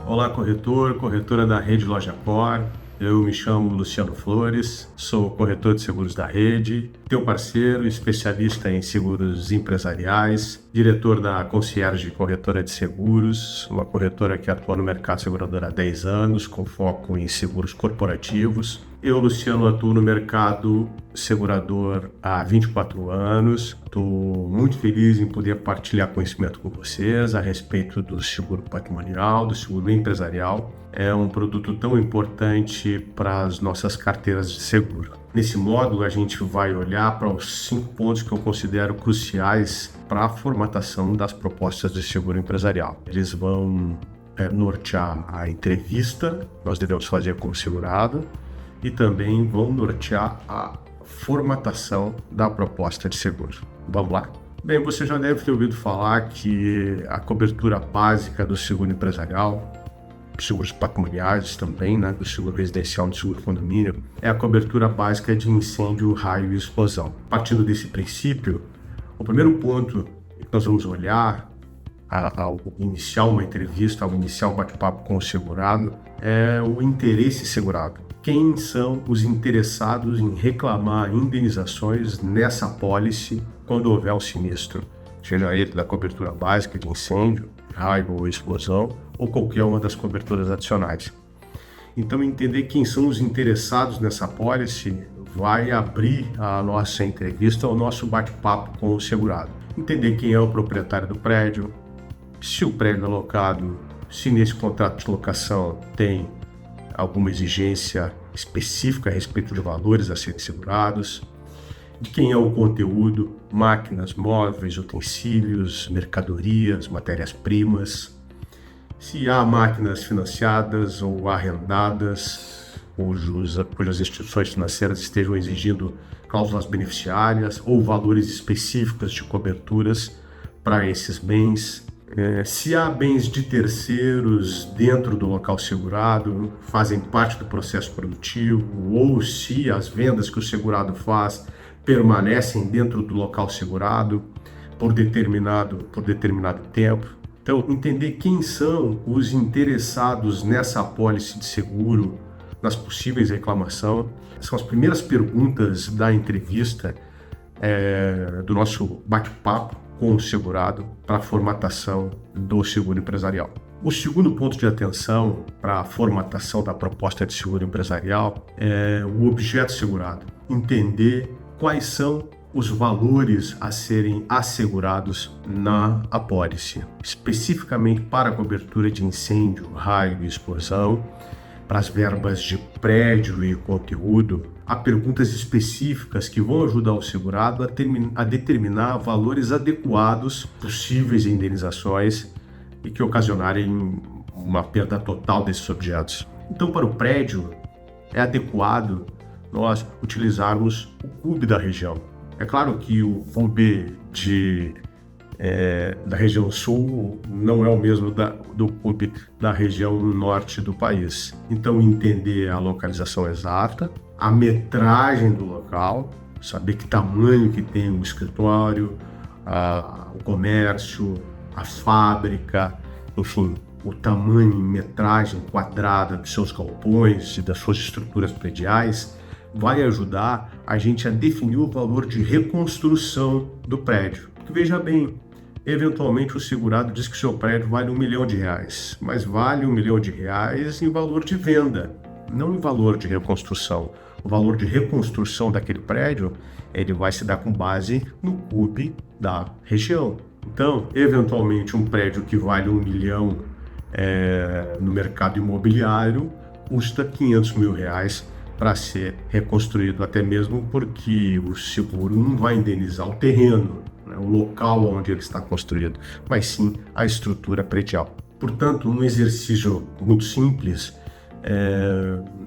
Olá, corretora da Rede Loja Cor. Eu me chamo Luciano Flores, sou corretor de seguros da Rede, teu parceiro, especialista em seguros empresariais, diretor da Concierge Corretora de Seguros, uma corretora que atua no mercado segurador há 10 anos, com foco em seguros corporativos. Eu, Luciano, atuo no mercado segurador há 24 anos. Estou muito feliz em poder partilhar conhecimento com vocês a respeito do seguro patrimonial, do seguro empresarial. É um produto tão importante para as nossas carteiras de seguro. Nesse módulo, a gente vai olhar para os 5 pontos que eu considero cruciais para a formatação das propostas de seguro empresarial. Eles vão nortear a entrevista que nós devemos fazer com o segurado e também vão nortear a formatação da proposta de seguro. Vamos lá? Bem, você já deve ter ouvido falar que a cobertura básica do seguro empresarial, seguros patrimoniais também, do seguro residencial, do seguro condomínio, é a cobertura básica de incêndio, raio e explosão. Partindo desse princípio, o primeiro ponto que nós vamos olhar ao iniciar uma entrevista, ao iniciar um bate-papo com o segurado, é o interesse segurado. Quem são os interessados em reclamar indenizações nessa apólice quando houver um sinistro, seja ele da cobertura básica de incêndio, raio ou explosão, ou qualquer uma das coberturas adicionais. Então, entender quem são os interessados nessa apólice vai abrir a nossa entrevista, o nosso bate-papo com o segurado. Entender quem é o proprietário do prédio, se o prédio é locado, se nesse contrato de locação tem alguma exigência específica a respeito de valores a serem segurados, de quem é o conteúdo, máquinas, móveis, utensílios, mercadorias, matérias-primas, se há máquinas financiadas ou arrendadas, cujas instituições financeiras estejam exigindo cláusulas beneficiárias ou valores específicos de coberturas para esses bens. Se há bens de terceiros dentro do local segurado, fazem parte do processo produtivo, ou se as vendas que o segurado faz permanecem dentro do local segurado por determinado tempo. Então, entender quem são os interessados nessa apólice de seguro, nas possíveis reclamações, são as primeiras perguntas da entrevista, do nosso bate-papo com o segurado para a formatação do seguro empresarial. O segundo ponto de atenção para a formatação da proposta de seguro empresarial é o objeto segurado. Entender quais são os valores a serem assegurados na apólice, especificamente para a cobertura de incêndio, raio e explosão, para as verbas de prédio e conteúdo. Há perguntas específicas que vão ajudar o segurado a determinar valores adequados possíveis em indenizações e que ocasionarem uma perda total desses objetos. Então, para o prédio, é adequado nós utilizarmos o CUB da região. É claro que o CUB da região sul não é o mesmo do CUB da região norte do país. Então, entender a localização exata, a metragem do local, saber que tamanho que tem o escritório, o comércio, a fábrica, enfim, o tamanho e metragem quadrada dos seus galpões e das suas estruturas prediais, vai ajudar a gente a definir o valor de reconstrução do prédio. Porque, veja bem, eventualmente o segurado diz que seu prédio vale R$1 milhão, mas vale R$1 milhão em valor de venda, não em valor de reconstrução. O valor de reconstrução daquele prédio, ele vai se dar com base no CUB da região. Então, eventualmente, um prédio que vale R$1 milhão no mercado imobiliário custa R$500 mil para ser reconstruído, até mesmo porque o seguro não vai indenizar o terreno, o local onde ele está construído, mas sim a estrutura predial. Portanto, um exercício muito simples,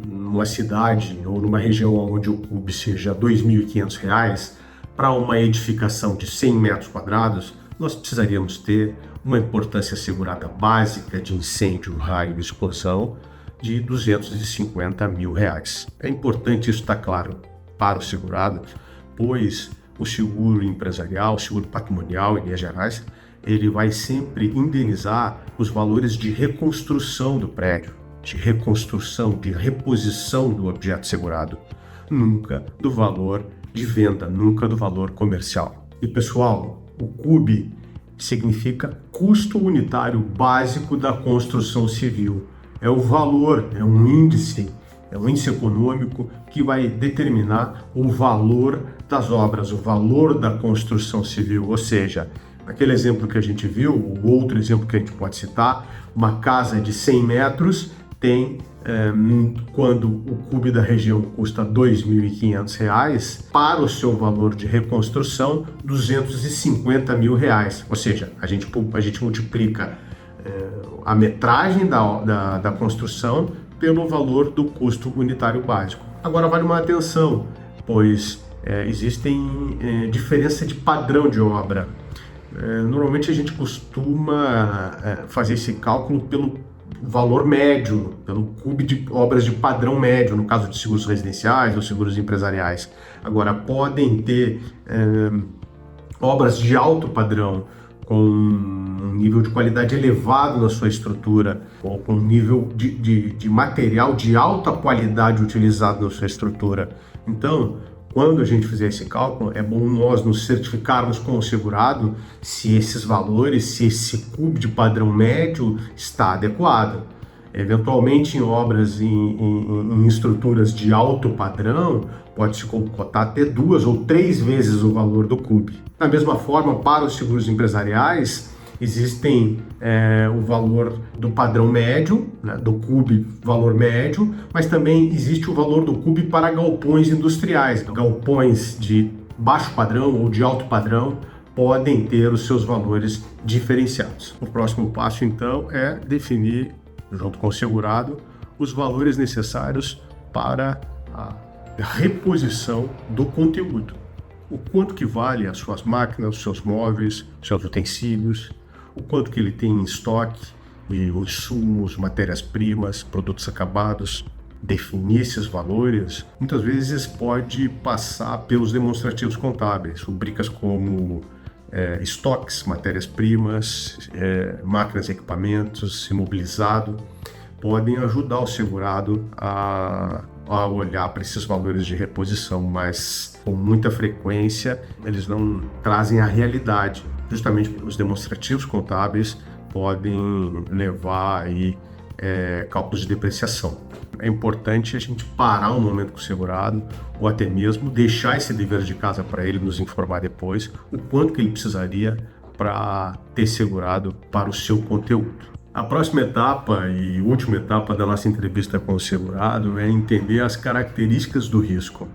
numa cidade ou numa região onde o CUB seja R$ 2.500, para uma edificação de 100 metros quadrados, nós precisaríamos ter uma importância segurada básica de incêndio, raio e explosão de R$250 mil. É importante isso estar claro para o segurado, pois o seguro empresarial, o seguro patrimonial, em linhas gerais, ele vai sempre indenizar os valores de reconstrução do prédio, de reconstrução, de reposição do objeto segurado, nunca do valor de venda, nunca do valor comercial. E pessoal, o CUB significa custo unitário básico da construção civil. É o valor, é um índice econômico que vai determinar o valor das obras, o valor da construção civil. Ou seja, naquele exemplo que a gente viu, o outro exemplo que a gente pode citar, uma casa de 100 metros tem, quando o CUB da região custa R$ 2.500, para o seu valor de reconstrução, R$ 250 mil. Ou seja, a gente multiplica a metragem da construção pelo valor do custo unitário básico. Agora vale uma atenção, pois existem diferença de padrão de obra. Normalmente a gente costuma fazer esse cálculo pelo valor médio, pelo CUB de obras de padrão médio, no caso de seguros residenciais ou seguros empresariais. Agora, podem ter obras de alto padrão, com um nível de qualidade elevado na sua estrutura, ou com um nível de material de alta qualidade utilizado na sua estrutura. Então, quando a gente fizer esse cálculo, é bom nós nos certificarmos com o segurado se esses valores, se esse CUB de padrão médio está adequado. Eventualmente, em obras em estruturas de alto padrão, pode-se cotar até 2 ou 3 vezes o valor do CUB. Da mesma forma, para os seguros empresariais, existem o valor do padrão médio, né, do CUB valor médio, mas também existe o valor do CUB para galpões industriais. Galpões de baixo padrão ou de alto padrão podem ter os seus valores diferenciados. O próximo passo, então, é definir, junto com o segurado, os valores necessários para a reposição do conteúdo. O quanto que vale as suas máquinas, os seus móveis, os seus utensílios, o quanto que ele tem em estoque, os insumos, matérias-primas, produtos acabados. Definir esses valores, muitas vezes pode passar pelos demonstrativos contábeis, rubricas como estoques, matérias-primas, máquinas e equipamentos, imobilizado, podem ajudar o segurado a olhar para esses valores de reposição, mas com muita frequência eles não trazem a realidade. Justamente os demonstrativos contábeis podem levar aí cálculos de depreciação. É importante a gente parar um momento com o segurado, ou até mesmo deixar esse dever de casa para ele nos informar depois o quanto que ele precisaria para ter segurado para o seu conteúdo. A próxima etapa e última etapa da nossa entrevista com o segurado é entender as características do risco.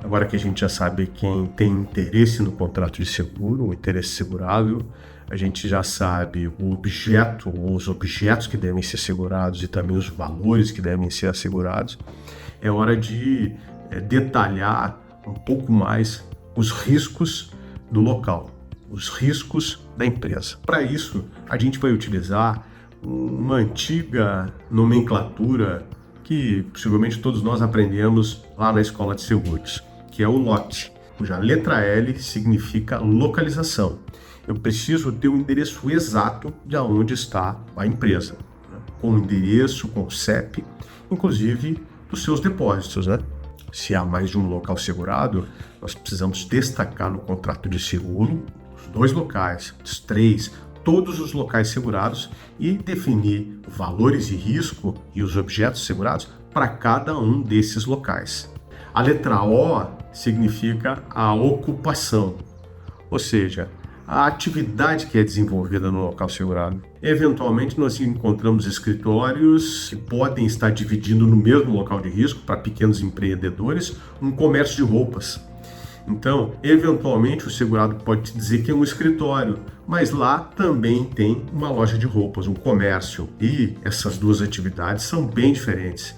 Agora que a gente já sabe quem tem interesse no contrato de seguro, o interesse segurável, a gente já sabe o objeto ou os objetos que devem ser segurados e também os valores que devem ser assegurados. É hora de detalhar um pouco mais os riscos do local, os riscos da empresa. Para isso, a gente vai utilizar uma antiga nomenclatura que possivelmente todos nós aprendemos lá na escola de seguros, que é o LOT, cuja letra L significa localização. Eu preciso ter o endereço exato de onde está a empresa, né? Com o endereço, com o CEP, inclusive dos seus depósitos, né? Se há mais de um local segurado, nós precisamos destacar no contrato de seguro os 2 locais, os 3, todos os locais segurados e definir valores de risco e os objetos segurados para cada um desses locais. A letra O significa a ocupação, ou seja, a atividade que é desenvolvida no local segurado. Eventualmente, nós encontramos escritórios que podem estar dividindo no mesmo local de risco, para pequenos empreendedores, um comércio de roupas. Então, eventualmente, o segurado pode dizer que é um escritório, mas lá também tem uma loja de roupas, um comércio. E essas 2 atividades são bem diferentes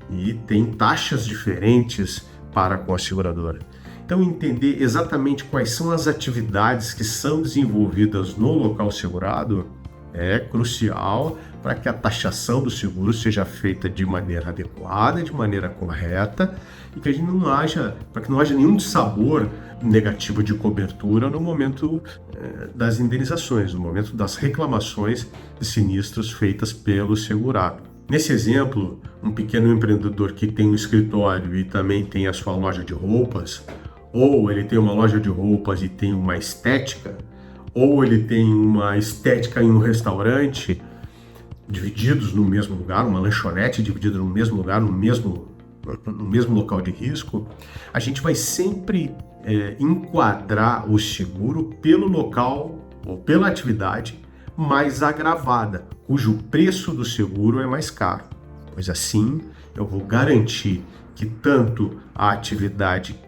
e tem taxas diferentes para com a seguradora. Então, entender exatamente quais são as atividades que são desenvolvidas no local segurado é crucial para que a taxação do seguro seja feita de maneira adequada, de maneira correta, e que para que não haja nenhum dissabor negativa de cobertura no momento das indenizações, no momento das reclamações de sinistros feitas pelo segurado. Nesse exemplo, um pequeno empreendedor que tem um escritório e também tem a sua loja de roupas, ou ele tem uma loja de roupas e tem uma estética, ou ele tem uma estética em um restaurante, divididos no mesmo lugar, uma lanchonete dividida no mesmo lugar, no mesmo local de risco, a gente vai sempre enquadrar o seguro pelo local ou pela atividade mais agravada, cujo preço do seguro é mais caro. Pois assim, eu vou garantir que tanto a atividade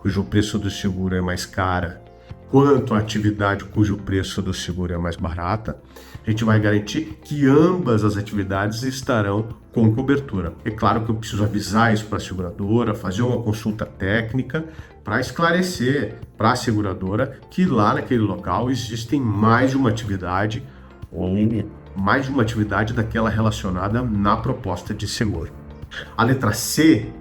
cujo preço do seguro é mais cara, quanto a atividade cujo preço do seguro é mais barata, a gente vai garantir que ambas as atividades estarão com cobertura. É claro que eu preciso avisar isso para a seguradora, fazer uma consulta técnica para esclarecer para a seguradora que lá naquele local existem mais de uma atividade ou mais de uma atividade daquela relacionada na proposta de seguro. A letra C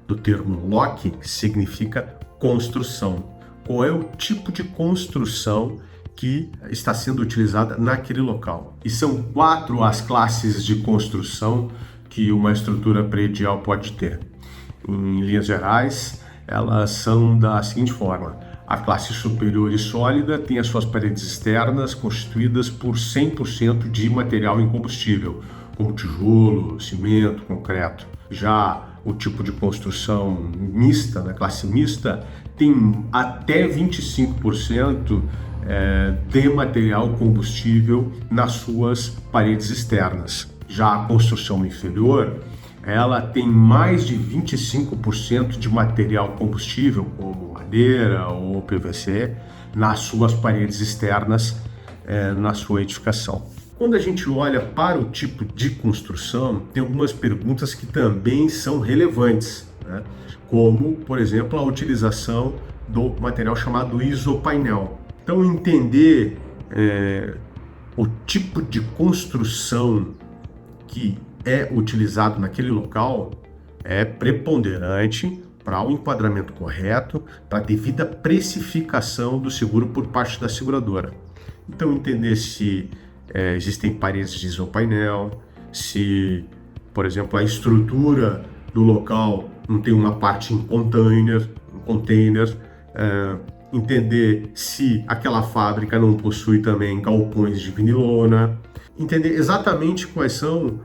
do termo LOC significa construção. Qual é o tipo de construção que está sendo utilizada naquele local? E são 4 as classes de construção que uma estrutura predial pode ter. Em linhas gerais, elas são da seguinte forma: a classe superior e sólida tem as suas paredes externas constituídas por 100% de material incombustível, como tijolo, cimento, concreto. Já o tipo de construção mista, da classe mista, tem até 25% de material combustível nas suas paredes externas. Já a construção inferior, ela tem mais de 25% de material combustível, como madeira ou PVC, nas suas paredes externas, na sua edificação. Quando a gente olha para o tipo de construção, tem algumas perguntas que também são relevantes, né? Como, por exemplo, a utilização do material chamado isopainel. Então, entender o tipo de construção que é utilizado naquele local é preponderante para o enquadramento correto, para a devida precificação do seguro por parte da seguradora. Então, entender se existem paredes de isopainel, se, por exemplo, a estrutura do local não tem uma parte em container, entender se aquela fábrica não possui também galpões de vinilona, entender exatamente quais são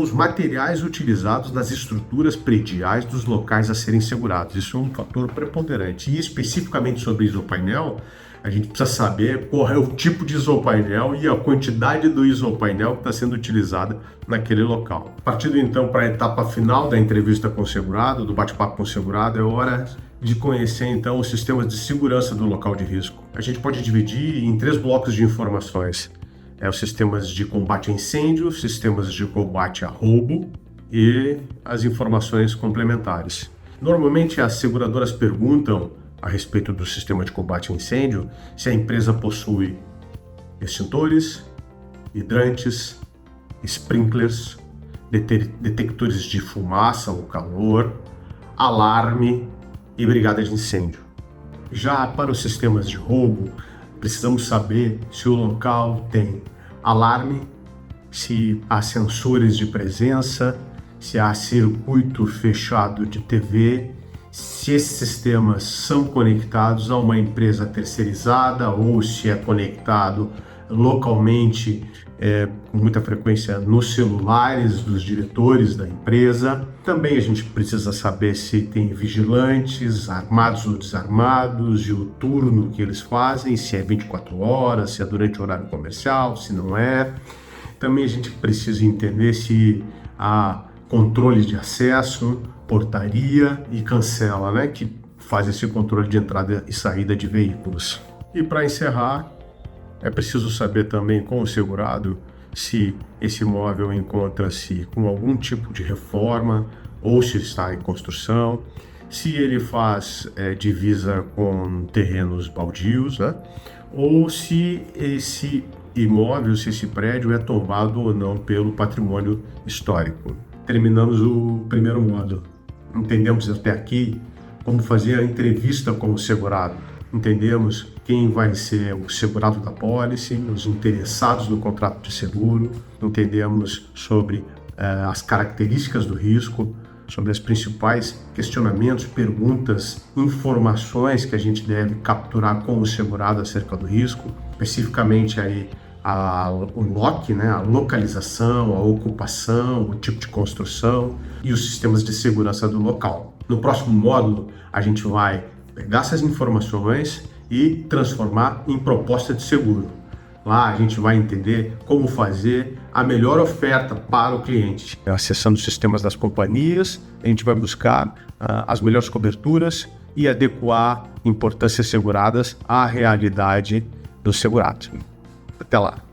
os materiais utilizados nas estruturas prediais dos locais a serem segurados. Isso é um fator preponderante. E especificamente sobre isopainel, a gente precisa saber qual é o tipo de isopainel e a quantidade do isopainel que está sendo utilizada naquele local. Partindo então para a etapa final da entrevista com o segurado, do bate-papo com o segurado, é hora de conhecer então os sistemas de segurança do local de risco. A gente pode dividir em 3 blocos de informações. Os sistemas de combate a incêndio, sistemas de combate a roubo e as informações complementares. Normalmente as seguradoras perguntam a respeito do sistema de combate a incêndio se a empresa possui extintores, hidrantes, sprinklers, detectores de fumaça ou calor, alarme e brigada de incêndio. Já para os sistemas de roubo, precisamos saber se o local tem alarme, se há sensores de presença, se há circuito fechado de TV, se esses sistemas são conectados a uma empresa terceirizada ou se é conectado localmente, com muita frequência nos celulares dos diretores da empresa. Também a gente precisa saber se tem vigilantes, armados ou desarmados, e o turno que eles fazem, se é 24 horas, se é durante o horário comercial, se não é. Também a gente precisa entender se há controle de acesso, portaria e cancela, né, que faz esse controle de entrada e saída de veículos. E para encerrar, é preciso saber também com o segurado se esse imóvel encontra-se com algum tipo de reforma ou se está em construção, se ele faz divisa com terrenos baldios, né? Ou se esse imóvel, se esse prédio é tombado ou não pelo patrimônio histórico. Terminamos o primeiro módulo. Entendemos até aqui como fazer a entrevista com o segurado. Entendemos quem vai ser o segurado da pólice, os interessados no contrato de seguro, entendemos sobre as características do risco, sobre os principais questionamentos, perguntas, informações que a gente deve capturar com o segurado acerca do risco, especificamente aí o LOC, né, a localização, a ocupação, o tipo de construção e os sistemas de segurança do local. No próximo módulo, a gente vai pegar essas informações e transformar em proposta de seguro. Lá a gente vai entender como fazer a melhor oferta para o cliente. Acessando os sistemas das companhias, a gente vai buscar as melhores coberturas e adequar importâncias seguradas à realidade do segurado. Até lá!